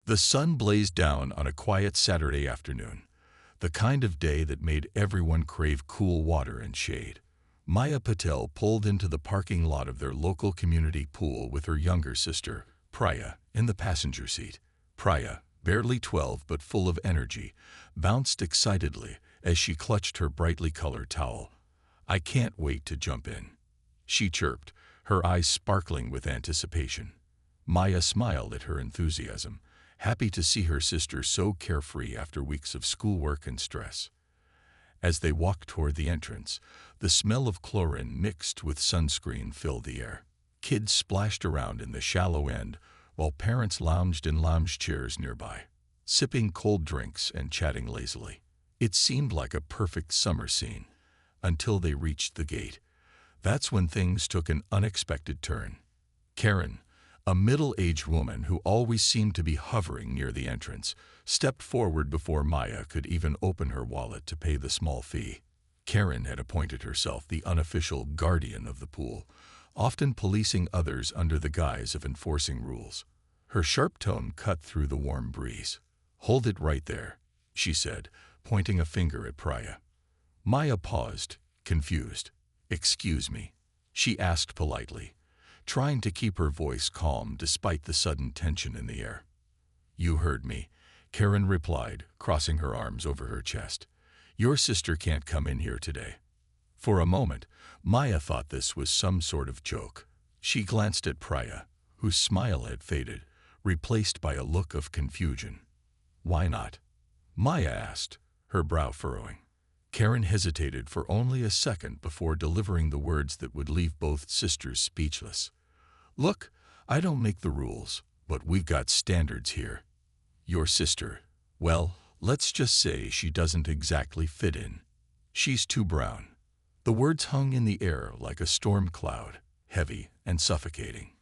The sun blazed down on a quiet Saturday afternoon, the kind of day that made everyone crave cool water and shade. Maya Patel pulled into the parking lot of their local community pool with her younger sister, Priya, in the passenger seat. Priya, barely 12 but full of energy, bounced excitedly as she clutched her brightly colored towel. "I can't wait to jump in," she chirped, her eyes sparkling with anticipation. Maya smiled at her enthusiasm, happy to see her sister so carefree after weeks of schoolwork and stress. As they walked toward the entrance, the smell of chlorine mixed with sunscreen filled the air. Kids splashed around in the shallow end, while parents lounged in lounge chairs nearby, sipping cold drinks and chatting lazily. It seemed like a perfect summer scene, until they reached the gate. That's when things took an unexpected turn. Karen, a middle-aged woman who always seemed to be hovering near the entrance, stepped forward before Maya could even open her wallet to pay the small fee. Karen had appointed herself the unofficial guardian of the pool, often policing others under the guise of enforcing rules. Her sharp tone cut through the warm breeze. "Hold it right there," she said, pointing a finger at Priya. Maya paused, confused. "Excuse me," she asked politely, trying to keep her voice calm despite the sudden tension in the air. "You heard me," Karen replied, crossing her arms over her chest. "Your sister can't come in here today." For a moment, Maya thought this was some sort of joke. She glanced at Priya, whose smile had faded, replaced by a look of confusion. "Why not?" Maya asked, her brow furrowing. Karen hesitated for only a second before delivering the words that would leave both sisters speechless. "Look, I don't make the rules, but we've got standards here. Your sister, well, let's just say she doesn't exactly fit in. She's too brown." The words hung in the air like a storm cloud, heavy and suffocating.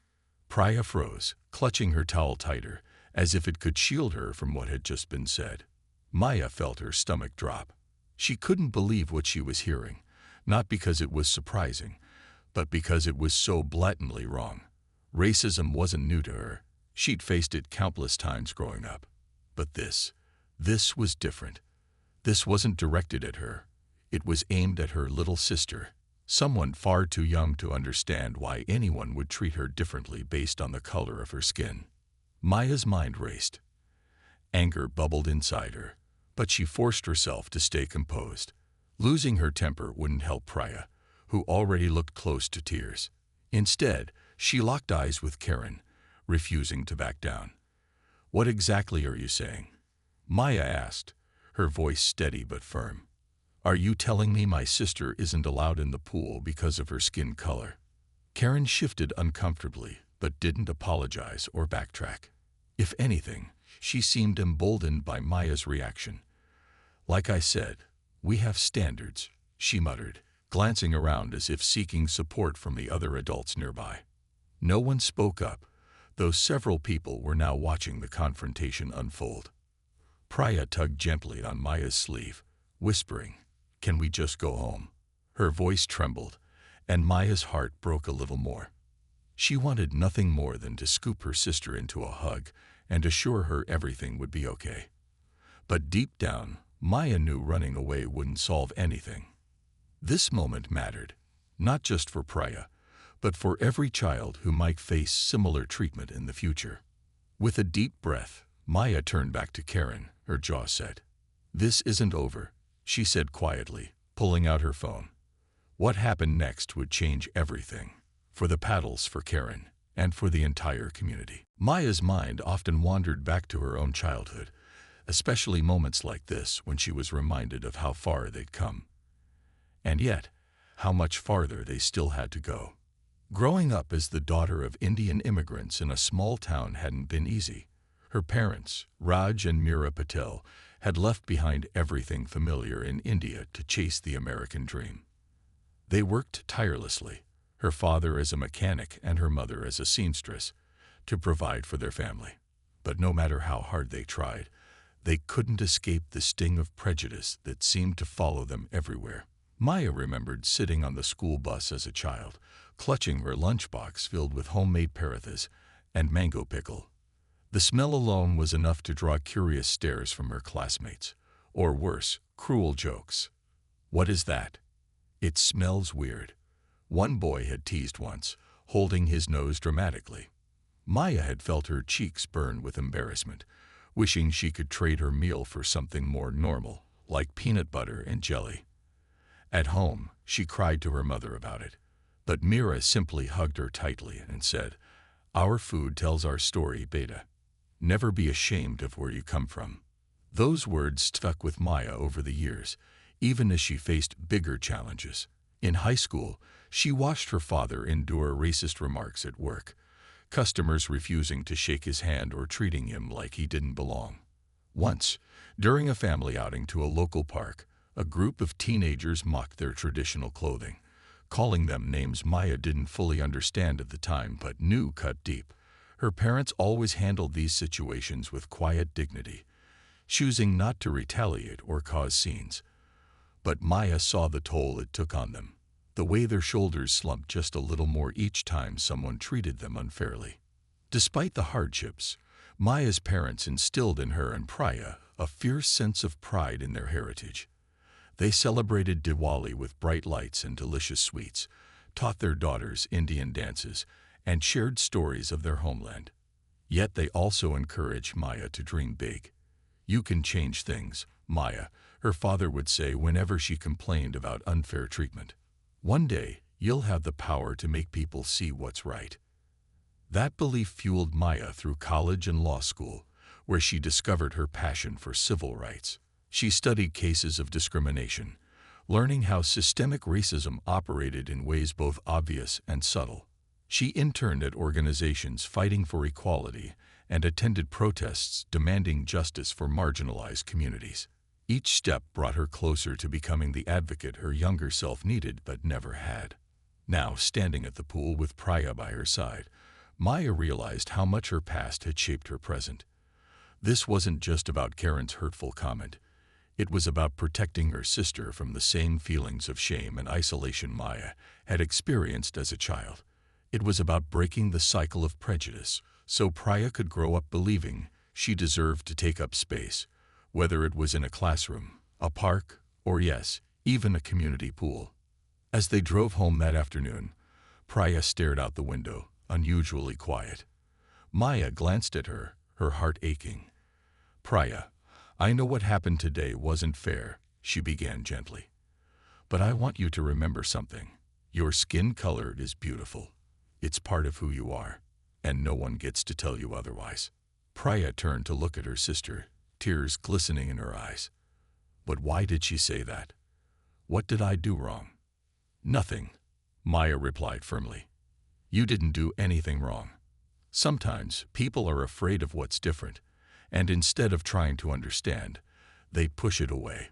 Priya froze, clutching her towel tighter, as if it could shield her from what had just been said. Maya felt her stomach drop. She couldn't believe what she was hearing, not because it was surprising, but because it was so blatantly wrong. Racism wasn't new to her. She'd faced it countless times growing up. But this was different. This wasn't directed at her. It was aimed at her little sister, someone far too young to understand why anyone would treat her differently based on the color of her skin. Maya's mind raced. Anger bubbled inside her, but she forced herself to stay composed. Losing her temper wouldn't help Priya, who already looked close to tears. Instead, she locked eyes with Karen, refusing to back down. "What exactly are you saying?" Maya asked, her voice steady but firm. "Are you telling me my sister isn't allowed in the pool because of her skin color?" Karen shifted uncomfortably, but didn't apologize or backtrack. If anything, she seemed emboldened by Maya's reaction. "Like I said, we have standards," she muttered, glancing around as if seeking support from the other adults nearby. No one spoke up, though several people were now watching the confrontation unfold. Priya tugged gently on Maya's sleeve, whispering, "Can we just go home?" Her voice trembled, and Maya's heart broke a little more. She wanted nothing more than to scoop her sister into a hug and assure her everything would be okay. But deep down, Maya knew running away wouldn't solve anything. This moment mattered, not just for Priya, but for every child who might face similar treatment in the future. With a deep breath, Maya turned back to Karen, her jaw set. "This isn't over," she said quietly, pulling out her phone. What happened next would change everything, for the paddles, for Karen, and for the entire community. Maya's mind often wandered back to her own childhood, especially moments like this when she was reminded of how far they'd come. And yet, how much farther they still had to go. Growing up as the daughter of Indian immigrants in a small town hadn't been easy. Her parents, Raj and Meera Patel, had left behind everything familiar in India to chase the American dream. They worked tirelessly, her father as a mechanic and her mother as a seamstress, to provide for their family. But no matter how hard they tried, they couldn't escape the sting of prejudice that seemed to follow them everywhere. Maya remembered sitting on the school bus as a child, clutching her lunchbox filled with homemade parathas and mango pickle. The smell alone was enough to draw curious stares from her classmates, or worse, cruel jokes. "What is that? It smells weird," one boy had teased once, holding his nose dramatically. Maya had felt her cheeks burn with embarrassment, wishing she could trade her meal for something more normal, like peanut butter and jelly. At home, she cried to her mother about it, but Mira simply hugged her tightly and said, "Our food tells our story, Beta. Never be ashamed of where you come from." Those words stuck with Maya over the years, even as she faced bigger challenges. In high school, she watched her father endure racist remarks at work, customers refusing to shake his hand or treating him like he didn't belong. Once, during a family outing to a local park, a group of teenagers mocked their traditional clothing, calling them names Maya didn't fully understand at the time but knew cut deep. Her parents always handled these situations with quiet dignity, choosing not to retaliate or cause scenes. But Maya saw the toll it took on them, the way their shoulders slumped just a little more each time someone treated them unfairly. Despite the hardships, Maya's parents instilled in her and Priya a fierce sense of pride in their heritage. They celebrated Diwali with bright lights and delicious sweets, taught their daughters Indian dances, and shared stories of their homeland. Yet they also encouraged Maya to dream big. "You can change things, Maya," her father would say whenever she complained about unfair treatment. "One day, you'll have the power to make people see what's right." That belief fueled Maya through college and law school, where she discovered her passion for civil rights. She studied cases of discrimination, learning how systemic racism operated in ways both obvious and subtle. She interned at organizations fighting for equality and attended protests demanding justice for marginalized communities. Each step brought her closer to becoming the advocate her younger self needed but never had. Now, standing at the pool with Priya by her side, Maya realized how much her past had shaped her present. This wasn't just about Karen's hurtful comment. It was about protecting her sister from the same feelings of shame and isolation Maya had experienced as a child. It was about breaking the cycle of prejudice, so Priya could grow up believing she deserved to take up space, whether it was in a classroom, a park, or yes, even a community pool. As they drove home that afternoon, Priya stared out the window, unusually quiet. Maya glanced at her, her heart aching. "Priya, I know what happened today wasn't fair," she began gently. "But I want you to remember something. Your skin color is beautiful. It's part of who you are, and no one gets to tell you otherwise." Priya turned to look at her sister, tears glistening in her eyes. "But why did she say that? What did I do wrong?" "Nothing," Maya replied firmly. "You didn't do anything wrong. Sometimes people are afraid of what's different, and instead of trying to understand, they push it away.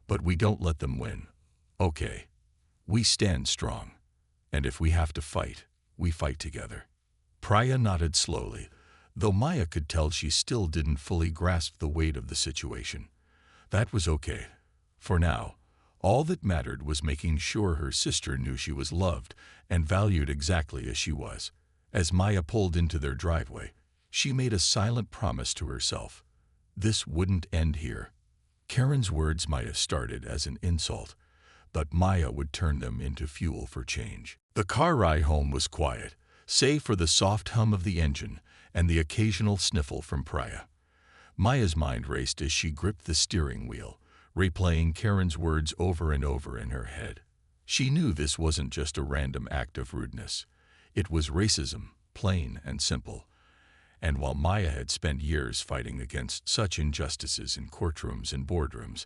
But we don't let them win. Okay. We stand strong. And if we have to fight, we fight together." Priya nodded slowly, though Maya could tell she still didn't fully grasp the weight of the situation. That was okay. For now, all that mattered was making sure her sister knew she was loved and valued exactly as she was. As Maya pulled into their driveway, she made a silent promise to herself. This wouldn't end here. Karen's words might have started as an insult, but Maya would turn them into fuel for change. The car ride home was quiet, save for the soft hum of the engine and the occasional sniffle from Priya. Maya's mind raced as she gripped the steering wheel, replaying Karen's words over and over in her head. She knew this wasn't just a random act of rudeness. It was racism, plain and simple. And while Maya had spent years fighting against such injustices in courtrooms and boardrooms,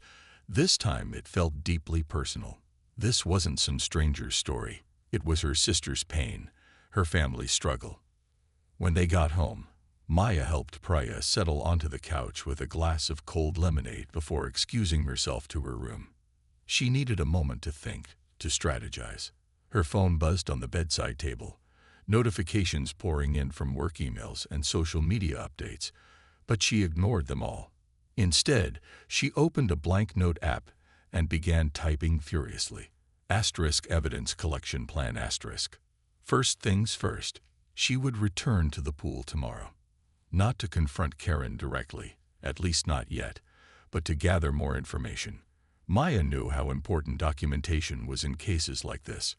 this time it felt deeply personal. This wasn't some stranger's story. It was her sister's pain, her family's struggle. When they got home, Maya helped Priya settle onto the couch with a glass of cold lemonade before excusing herself to her room. She needed a moment to think, to strategize. Her phone buzzed on the bedside table, notifications pouring in from work emails and social media updates, but she ignored them all. Instead, she opened a blank note app and began typing furiously. Asterisk evidence collection plan asterisk. First things first, she would return to the pool tomorrow. not to confront Karen directly, at least not yet, but to gather more information. Maya knew how important documentation was in cases like this.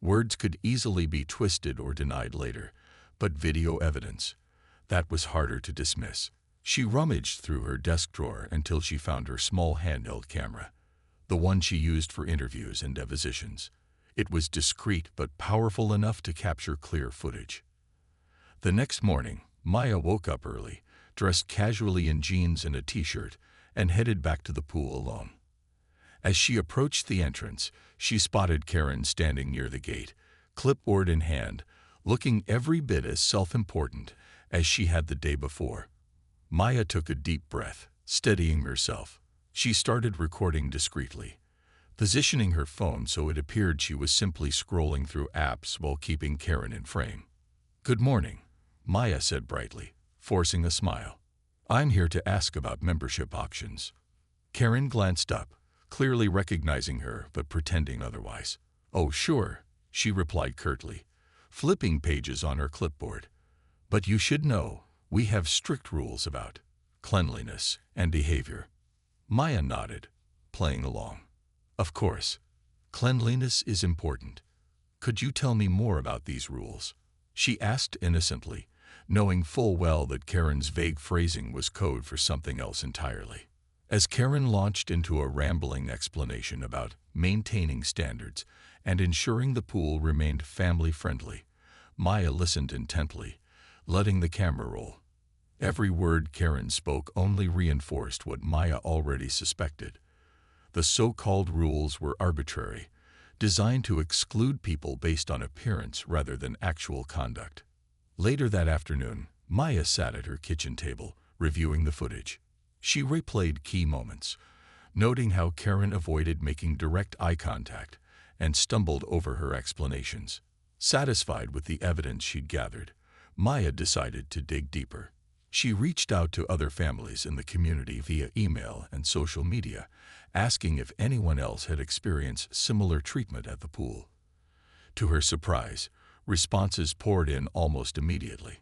Words could easily be twisted or denied later, but video evidence, that was harder to dismiss. She rummaged through her desk drawer until she found her small handheld camera, the one she used for interviews and depositions. It was discreet but powerful enough to capture clear footage. The next morning, Maya woke up early, dressed casually in jeans and a t-shirt, and headed back to the pool alone. As she approached the entrance, she spotted Karen standing near the gate, clipboard in hand, looking every bit as self-important as she had the day before. Maya took a deep breath, steadying herself. She started recording discreetly, positioning her phone so it appeared she was simply scrolling through apps while keeping Karen in frame. "Good morning," Maya said brightly, forcing a smile. "I'm here to ask about membership auctions." Karen glanced up, clearly recognizing her but pretending otherwise. "Oh, sure," she replied curtly, flipping pages on her clipboard. "But you should know, we have strict rules about cleanliness and behavior." Maya nodded, playing along. "Of course, cleanliness is important. Could you tell me more about these rules?" she asked innocently, knowing full well that Karen's vague phrasing was code for something else entirely. As Karen launched into a rambling explanation about maintaining standards and ensuring the pool remained family-friendly, Maya listened intently, letting the camera roll. Every word Karen spoke only reinforced what Maya already suspected. The so-called rules were arbitrary, designed to exclude people based on appearance rather than actual conduct. Later that afternoon, Maya sat at her kitchen table, reviewing the footage. She replayed key moments, noting how Karen avoided making direct eye contact and stumbled over her explanations. Satisfied with the evidence she'd gathered, Maya decided to dig deeper. She reached out to other families in the community via email and social media, asking if anyone else had experienced similar treatment at the pool. To her surprise, responses poured in almost immediately.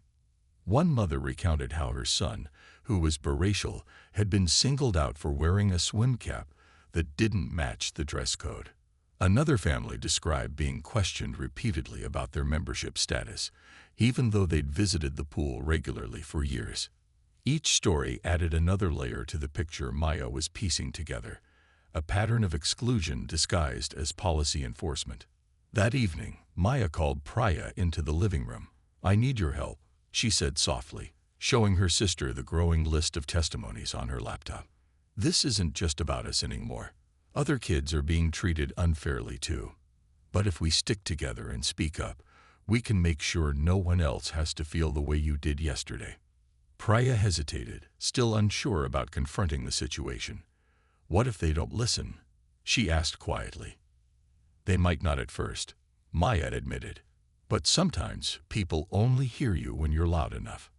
One mother recounted how her son, who was biracial, had been singled out for wearing a swim cap that didn't match the dress code. Another family described being questioned repeatedly about their membership status, even though they'd visited the pool regularly for years. Each story added another layer to the picture Maya was piecing together, a pattern of exclusion disguised as policy enforcement. That evening, Maya called Priya into the living room. "I need your help," she said softly, showing her sister the growing list of testimonies on her laptop. "This isn't just about us anymore. Other kids are being treated unfairly too. But if we stick together and speak up, we can make sure no one else has to feel the way you did yesterday." Priya hesitated, still unsure about confronting the situation. "What if they don't listen?" she asked quietly. "They might not at first," Maya admitted. "But sometimes people only hear you when you're loud enough.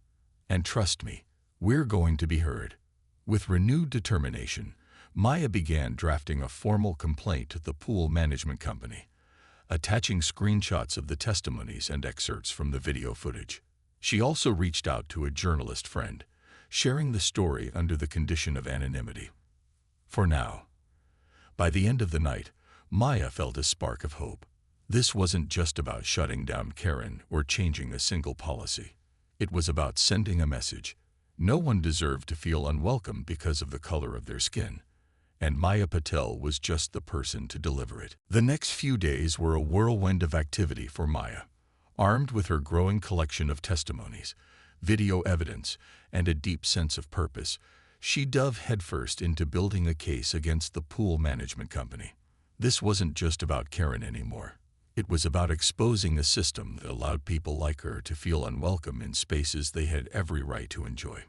And trust me, we're going to be heard." With renewed determination, Maya began drafting a formal complaint to the pool management company, attaching screenshots of the testimonies and excerpts from the video footage. She also reached out to a journalist friend, sharing the story under the condition of anonymity. For now. By the end of the night, Maya felt a spark of hope. This wasn't just about shutting down Karen or changing a single policy. It was about sending a message. No one deserved to feel unwelcome because of the color of their skin, and Maya Patel was just the person to deliver it. The next few days were a whirlwind of activity for Maya. Armed with her growing collection of testimonies, video evidence, and a deep sense of purpose, she dove headfirst into building a case against the pool management company. This wasn't just about Karen anymore. It was about exposing a system that allowed people like her to feel unwelcome in spaces they had every right to enjoy.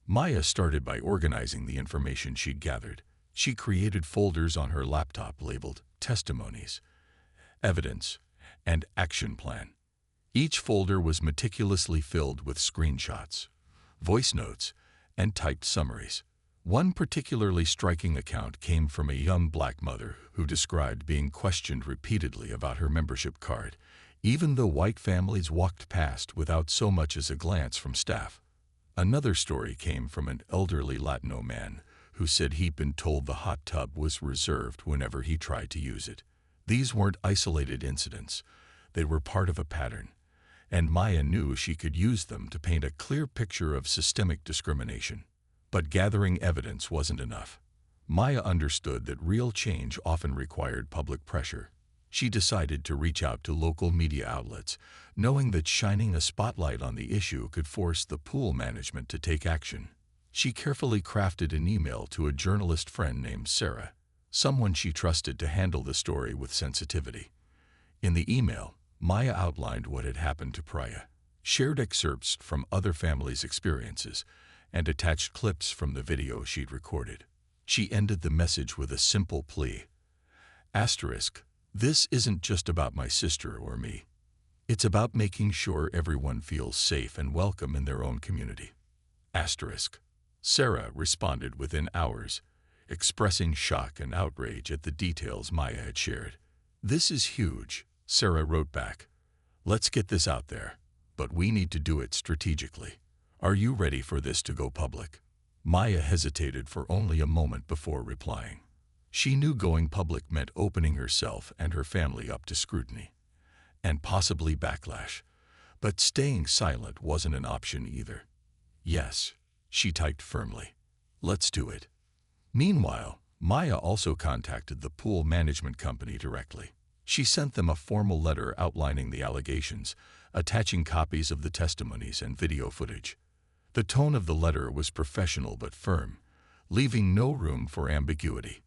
Maya started by organizing the information she'd gathered. She created folders on her laptop labeled Testimonies, Evidence, and Action Plan. Each folder was meticulously filled with screenshots, voice notes, and typed summaries. One particularly striking account came from a young black mother who described being questioned repeatedly about her membership card, even though white families walked past without so much as a glance from staff. Another story came from an elderly Latino man who said he'd been told the hot tub was reserved whenever he tried to use it. These weren't isolated incidents. They were part of a pattern, and Maya knew she could use them to paint a clear picture of systemic discrimination. But gathering evidence wasn't enough. Maya understood that real change often required public pressure. She decided to reach out to local media outlets, knowing that shining a spotlight on the issue could force the pool management to take action. She carefully crafted an email to a journalist friend named Sarah, someone she trusted to handle the story with sensitivity. In the email, Maya outlined what had happened to Priya, shared excerpts from other families' experiences, and attached clips from the video she'd recorded. She ended the message with a simple plea. Asterisk, this isn't just about my sister or me. It's about making sure everyone feels safe and welcome in their own community. Asterisk. Sarah responded within hours, expressing shock and outrage at the details Maya had shared. This is huge, Sarah wrote back. Let's get this out there, but we need to do it strategically. Are you ready for this to go public? Maya hesitated for only a moment before replying. She knew going public meant opening herself and her family up to scrutiny, and possibly backlash, but staying silent wasn't an option either. Yes, she typed firmly. Let's do it. Meanwhile, Maya also contacted the pool management company directly. She sent them a formal letter outlining the allegations, attaching copies of the testimonies and video footage. The tone of the letter was professional but firm, leaving no room for ambiguity.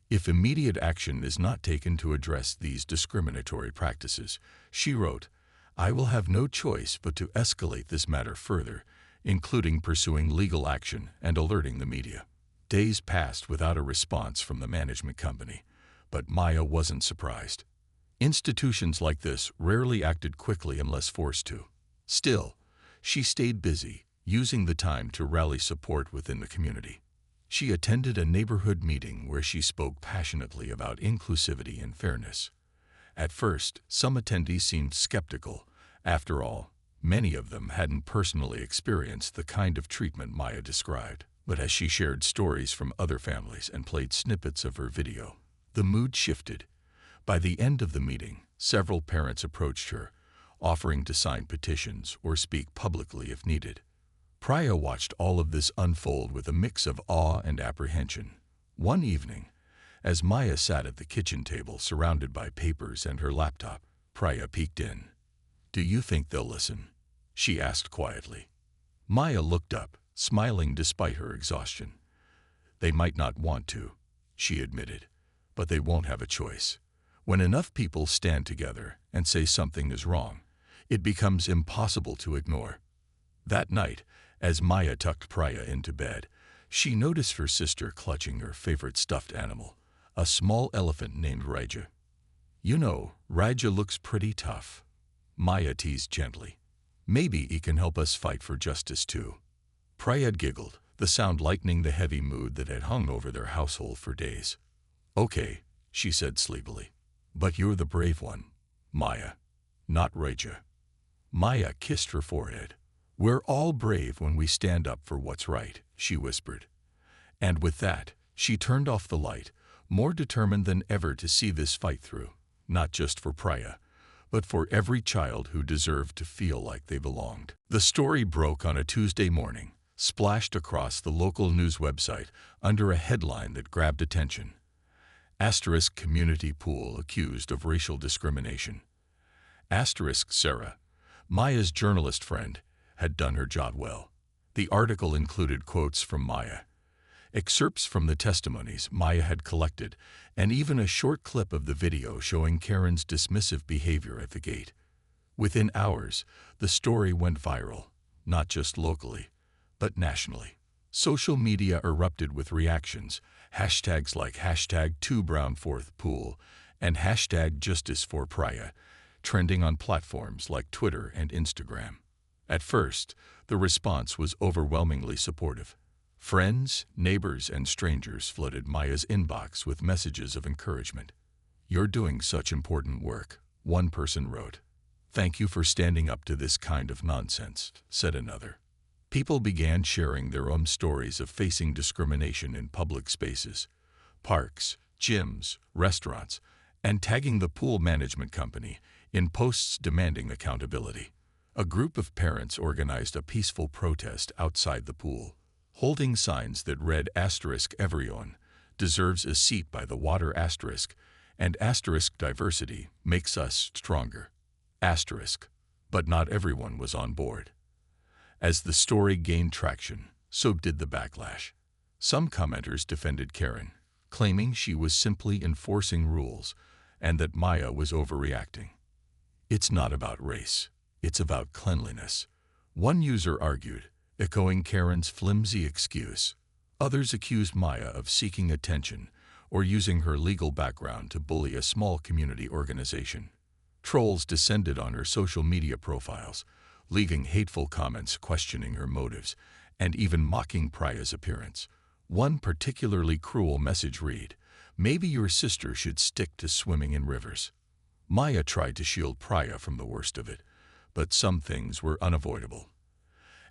If immediate action is not taken to address these discriminatory practices, she wrote, I will have no choice but to escalate this matter further, including pursuing legal action and alerting the media. Days passed without a response from the management company, but Maya wasn't surprised. Institutions like this rarely acted quickly unless forced to. Still, she stayed busy, using the time to rally support within the community. She attended a neighborhood meeting where she spoke passionately about inclusivity and fairness. At first, some attendees seemed skeptical. After all, many of them hadn't personally experienced the kind of treatment Maya described. But as she shared stories from other families and played snippets of her video, the mood shifted. By the end of the meeting, several parents approached her, offering to sign petitions or speak publicly if needed. Priya watched all of this unfold with a mix of awe and apprehension. One evening, as Maya sat at the kitchen table surrounded by papers and her laptop, Priya peeked in. Do you think they'll listen? She asked quietly. Maya looked up, smiling despite her exhaustion. They might not want to, she admitted, but they won't have a choice. When enough people stand together and say something is wrong, it becomes impossible to ignore. That night, as Maya tucked Priya into bed, she noticed her sister clutching her favorite stuffed animal, a small elephant named Raja. You know, Raja looks pretty tough. Maya teased gently. Maybe he can help us fight for justice too. Priya giggled, the sound lightening the heavy mood that had hung over their household for days. Okay, she said sleepily. But you're the brave one, Maya, not Raja. Maya kissed her forehead. We're all brave when we stand up for what's right, she whispered. And with that, she turned off the light, more determined than ever to see this fight through, not just for Priya, but for every child who deserved to feel like they belonged. The story broke on a Tuesday morning, splashed across the local news website under a headline that grabbed attention. Asterisk community pool accused of racial discrimination. Asterisk Sarah, Maya's journalist friend, had done her job well. The article included quotes from Maya, excerpts from the testimonies Maya had collected, and even a short clip of the video showing Karen's dismissive behavior at the gate. Within hours, the story went viral, not just locally, but nationally. Social media erupted with reactions, hashtags like #2brown4thpool and #JusticeForPriya, trending on platforms like Twitter and Instagram. At first, the response was overwhelmingly supportive. Friends, neighbors, and strangers flooded Maya's inbox with messages of encouragement. You're doing such important work, one person wrote. Thank you for standing up to this kind of nonsense, said another. People began sharing their own stories of facing discrimination in public spaces, parks, gyms, restaurants, and tagging the pool management company in posts demanding accountability. A group of parents organized a peaceful protest outside the pool, holding signs that read *Everyone deserves a seat by the water and diversity makes us stronger. But not everyone was on board. As the story gained traction, so did the backlash. Some commenters defended Karen, claiming she was simply enforcing rules and that Maya was overreacting. It's not about race, it's about cleanliness. One user argued, echoing Karen's flimsy excuse. Others accused Maya of seeking attention or using her legal background to bully a small community organization. Trolls descended on her social media profiles, leaving hateful comments questioning her motives and even mocking Praya's appearance. One particularly cruel message read, "Maybe your sister should stick to swimming in rivers." Maya tried to shield Praya from the worst of it, but some things were unavoidable.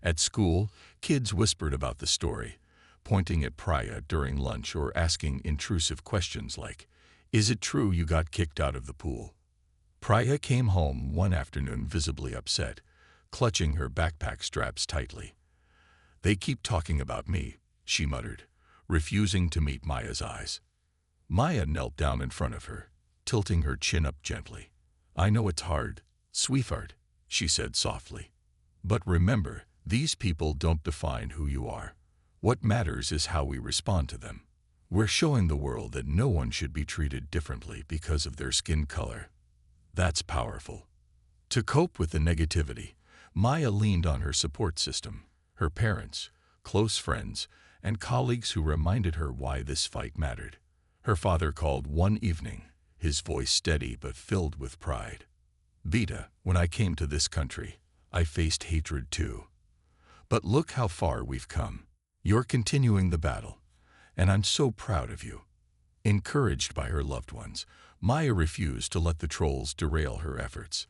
At school, kids whispered about the story, pointing at Praya during lunch or asking intrusive questions like, "Is it true you got kicked out of the pool?" Praya came home one afternoon visibly upset, clutching her backpack straps tightly. "They keep talking about me," she muttered, refusing to meet Maya's eyes. Maya knelt down in front of her, tilting her chin up gently. "I know it's hard, sweetheart," she said softly. "But remember, these people don't define who you are. What matters is how we respond to them. We're showing the world that no one should be treated differently because of their skin color." That's powerful. To cope with the negativity, Maya leaned on her support system, her parents, close friends, and colleagues who reminded her why this fight mattered. Her father called one evening, his voice steady but filled with pride. "Vita, when I came to this country, I faced hatred too. But look how far we've come. You're continuing the battle, and I'm so proud of you." Encouraged by her loved ones, Maya refused to let the trolls derail her efforts.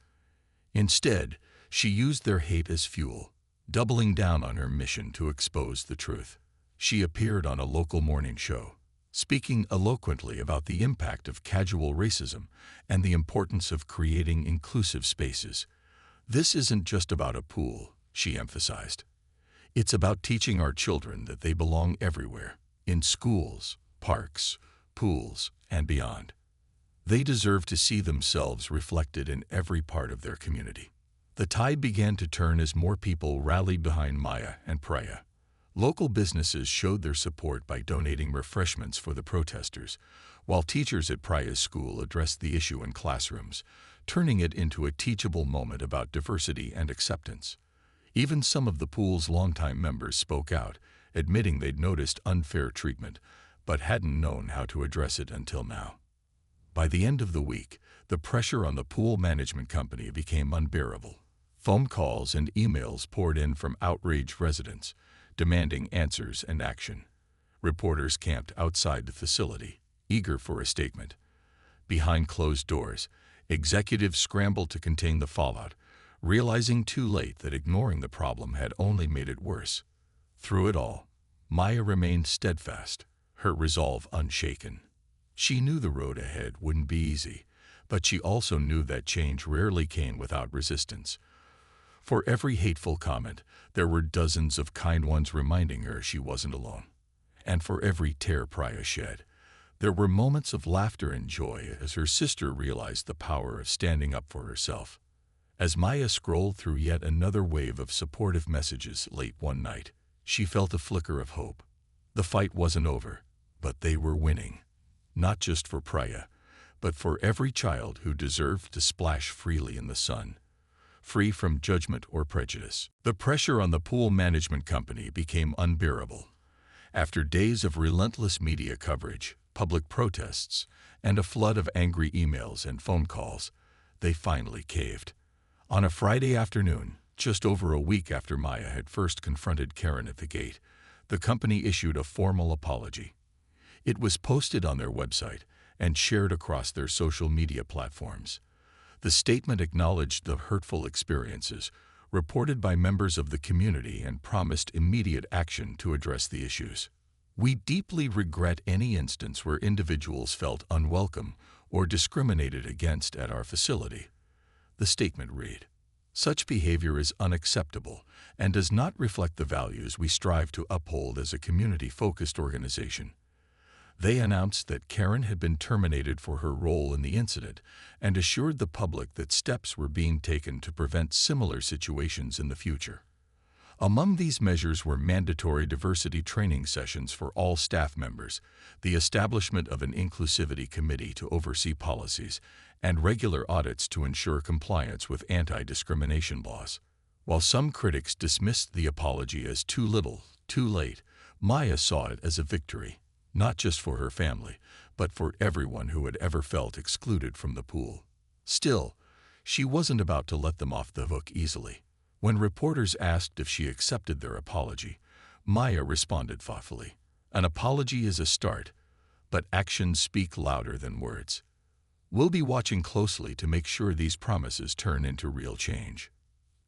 Instead, she used their hate as fuel, doubling down on her mission to expose the truth. She appeared on a local morning show, speaking eloquently about the impact of casual racism and the importance of creating inclusive spaces. "This isn't just about a pool," she emphasized. "It's about teaching our children that they belong everywhere, in schools, parks, pools, and beyond. They deserve to see themselves reflected in every part of their community." The tide began to turn as more people rallied behind Maya and Praya. Local businesses showed their support by donating refreshments for the protesters, while teachers at Praya's school addressed the issue in classrooms, turning it into a teachable moment about diversity and acceptance. Even some of the pool's longtime members spoke out, admitting they'd noticed unfair treatment, but hadn't known how to address it until now. By the end of the week, the pressure on the pool management company became unbearable. Phone calls and emails poured in from outraged residents, demanding answers and action. Reporters camped outside the facility, eager for a statement. Behind closed doors, executives scrambled to contain the fallout, realizing too late that ignoring the problem had only made it worse. Through it all, Maya remained steadfast, her resolve unshaken. She knew the road ahead wouldn't be easy, but she also knew that change rarely came without resistance. For every hateful comment, there were dozens of kind ones reminding her she wasn't alone. And for every tear Praya shed, there were moments of laughter and joy as her sister realized the power of standing up for herself. As Maya scrolled through yet another wave of supportive messages late one night, she felt a flicker of hope. The fight wasn't over, but they were winning. Not just for Praya, but for every child who deserved to splash freely in the sun, free from judgment or prejudice. The pressure on the pool management company became unbearable. After days of relentless media coverage, public protests, and a flood of angry emails and phone calls, they finally caved. On a Friday afternoon, just over a week after Maya had first confronted Karen at the gate, the company issued a formal apology. It was posted on their website and shared across their social media platforms. The statement acknowledged the hurtful experiences, reported by members of the community and promised immediate action to address the issues. We deeply regret any instance where individuals felt unwelcome or discriminated against at our facility. The statement read, "Such behavior is unacceptable and does not reflect the values we strive to uphold as a community-focused organization." They announced that Karen had been terminated for her role in the incident and assured the public that steps were being taken to prevent similar situations in the future. Among these measures were mandatory diversity training sessions for all staff members, the establishment of an inclusivity committee to oversee policies, and regular audits to ensure compliance with anti-discrimination laws. While some critics dismissed the apology as too little, too late, Maya saw it as a victory, not just for her family, but for everyone who had ever felt excluded from the pool. Still, she wasn't about to let them off the hook easily. When reporters asked if she accepted their apology, Maya responded thoughtfully, "An apology is a start, but actions speak louder than words. We'll be watching closely to make sure these promises turn into real change."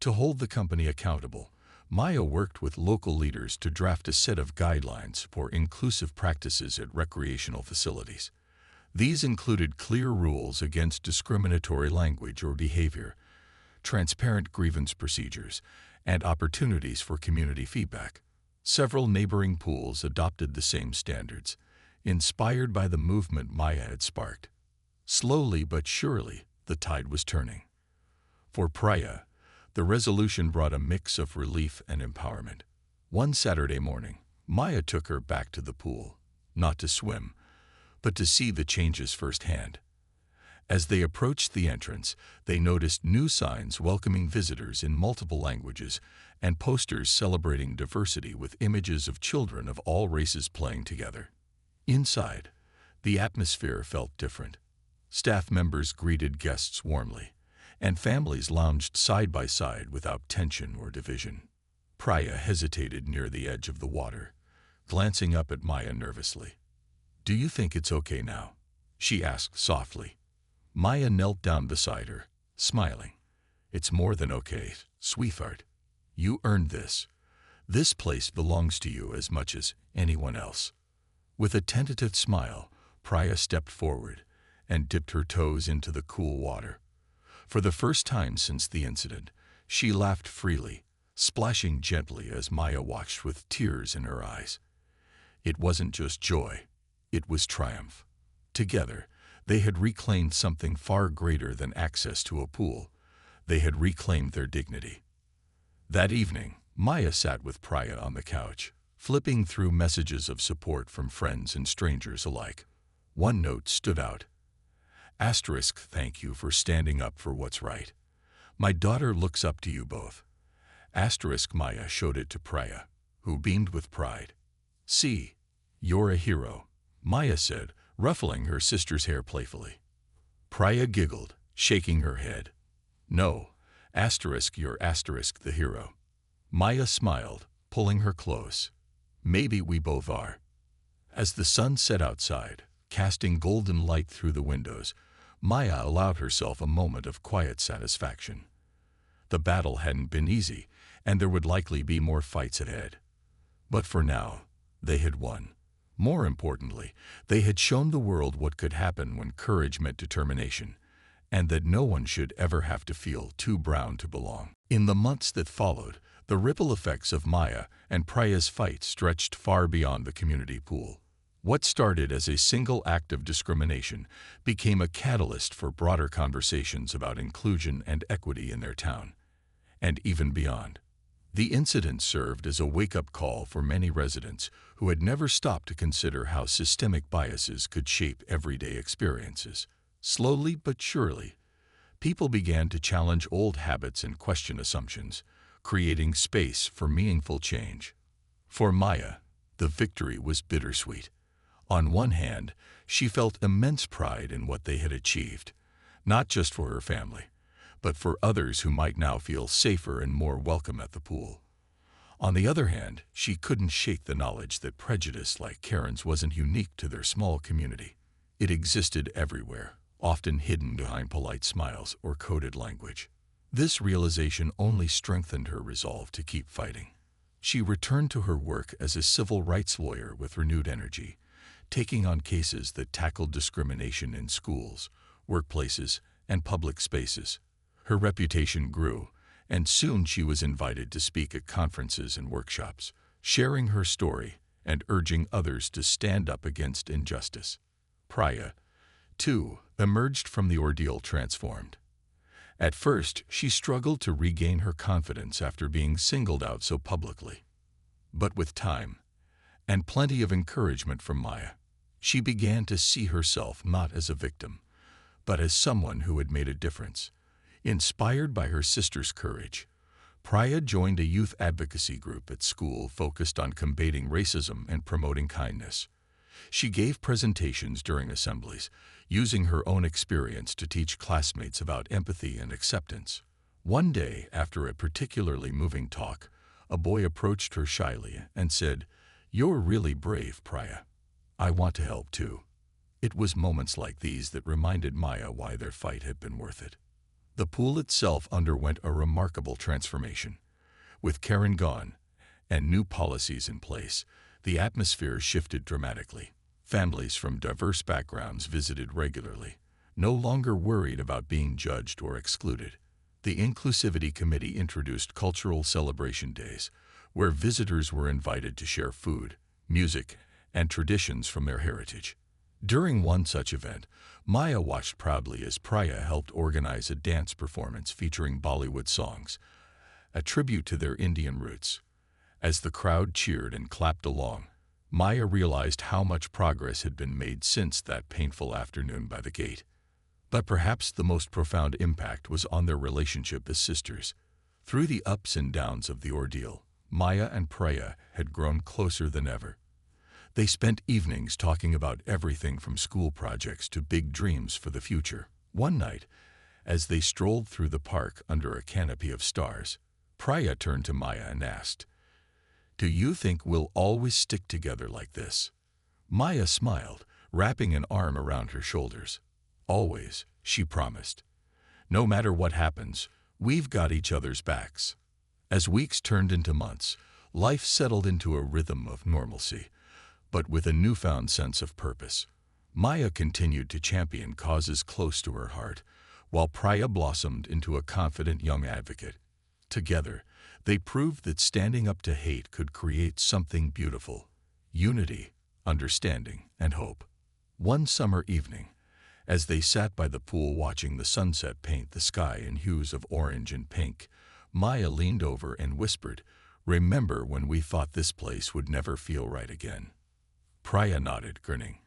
To hold the company accountable, Maya worked with local leaders to draft a set of guidelines for inclusive practices at recreational facilities. These included clear rules against discriminatory language or behavior, transparent grievance procedures, and opportunities for community feedback. Several neighboring pools adopted the same standards, inspired by the movement Maya had sparked. Slowly but surely, the tide was turning. For Priya, the resolution brought a mix of relief and empowerment. One Saturday morning, Maya took her back to the pool, not to swim, but to see the changes firsthand. As they approached the entrance, they noticed new signs welcoming visitors in multiple languages and posters celebrating diversity with images of children of all races playing together. Inside, the atmosphere felt different. Staff members greeted guests warmly, and families lounged side by side without tension or division. Priya hesitated near the edge of the water, glancing up at Maya nervously. "Do you think it's okay now?" she asked softly. Maya knelt down beside her, smiling. "It's more than okay, sweetheart. You earned this. This place belongs to you as much as anyone else." With a tentative smile, Priya stepped forward and dipped her toes into the cool water. For the first time since the incident, she laughed freely, splashing gently as Maya watched with tears in her eyes. It wasn't just joy, it was triumph. Together, they had reclaimed something far greater than access to a pool. They had reclaimed their dignity. That evening, Maya sat with Priya on the couch, flipping through messages of support from friends and strangers alike. One note stood out. *, thank you for standing up for what's right. My daughter looks up to you both. *, Maya showed it to Priya, who beamed with pride. "See, you're a hero," Maya said, ruffling her sister's hair playfully. Priya giggled, shaking her head. "No, you're the hero." Maya smiled, pulling her close. "Maybe we both are." As the sun set outside, casting golden light through the windows, Maya allowed herself a moment of quiet satisfaction. The battle hadn't been easy, and there would likely be more fights ahead. But for now, they had won. More importantly, they had shown the world what could happen when courage met determination, and that no one should ever have to feel too brown to belong. In the months that followed, the ripple effects of Maya and Priya's fight stretched far beyond the community pool. What started as a single act of discrimination became a catalyst for broader conversations about inclusion and equity in their town, and even beyond. The incident served as a wake-up call for many residents who had never stopped to consider how systemic biases could shape everyday experiences. Slowly but surely, people began to challenge old habits and question assumptions, creating space for meaningful change. For Maya, the victory was bittersweet. On one hand, she felt immense pride in what they had achieved, not just for her family, but for others who might now feel safer and more welcome at the pool. On the other hand, she couldn't shake the knowledge that prejudice like Karen's wasn't unique to their small community. It existed everywhere, often hidden behind polite smiles or coded language. This realization only strengthened her resolve to keep fighting. She returned to her work as a civil rights lawyer with renewed energy, taking on cases that tackled discrimination in schools, workplaces, and public spaces. Her reputation grew, and soon she was invited to speak at conferences and workshops, sharing her story and urging others to stand up against injustice. Priya, too, emerged from the ordeal transformed. At first, she struggled to regain her confidence after being singled out so publicly. But with time, and plenty of encouragement from Maya, she began to see herself not as a victim, but as someone who had made a difference. Inspired by her sister's courage, Priya joined a youth advocacy group at school focused on combating racism and promoting kindness. She gave presentations during assemblies, using her own experience to teach classmates about empathy and acceptance. One day, after a particularly moving talk, a boy approached her shyly and said, "You're really brave, Priya. I want to help too." It was moments like these that reminded Maya why their fight had been worth it. The pool itself underwent a remarkable transformation. With Karen gone and new policies in place, the atmosphere shifted dramatically. Families from diverse backgrounds visited regularly, no longer worried about being judged or excluded. The Inclusivity Committee introduced cultural celebration days, where visitors were invited to share food, music, and traditions from their heritage. During one such event, Maya watched proudly as Priya helped organize a dance performance featuring Bollywood songs, a tribute to their Indian roots. As the crowd cheered and clapped along, Maya realized how much progress had been made since that painful afternoon by the gate. But perhaps the most profound impact was on their relationship as sisters. Through the ups and downs of the ordeal, Maya and Priya had grown closer than ever. They spent evenings talking about everything from school projects to big dreams for the future. One night, as they strolled through the park under a canopy of stars, Priya turned to Maya and asked, "Do you think we'll always stick together like this?" Maya smiled, wrapping an arm around her shoulders. "Always," she promised. "No matter what happens, we've got each other's backs." As weeks turned into months, life settled into a rhythm of normalcy, but with a newfound sense of purpose. Maya continued to champion causes close to her heart, while Priya blossomed into a confident young advocate. Together, they proved that standing up to hate could create something beautiful: unity, understanding, and hope. One summer evening, as they sat by the pool watching the sunset paint the sky in hues of orange and pink, Maya leaned over and whispered, "Remember when we thought this place would never feel right again?" Priya nodded, grinning.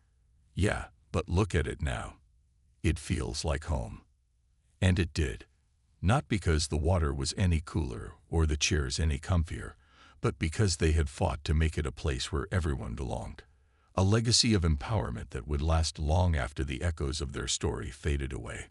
"Yeah, but look at it now. It feels like home." And it did. Not because the water was any cooler or the chairs any comfier, but because they had fought to make it a place where everyone belonged. A legacy of empowerment that would last long after the echoes of their story faded away.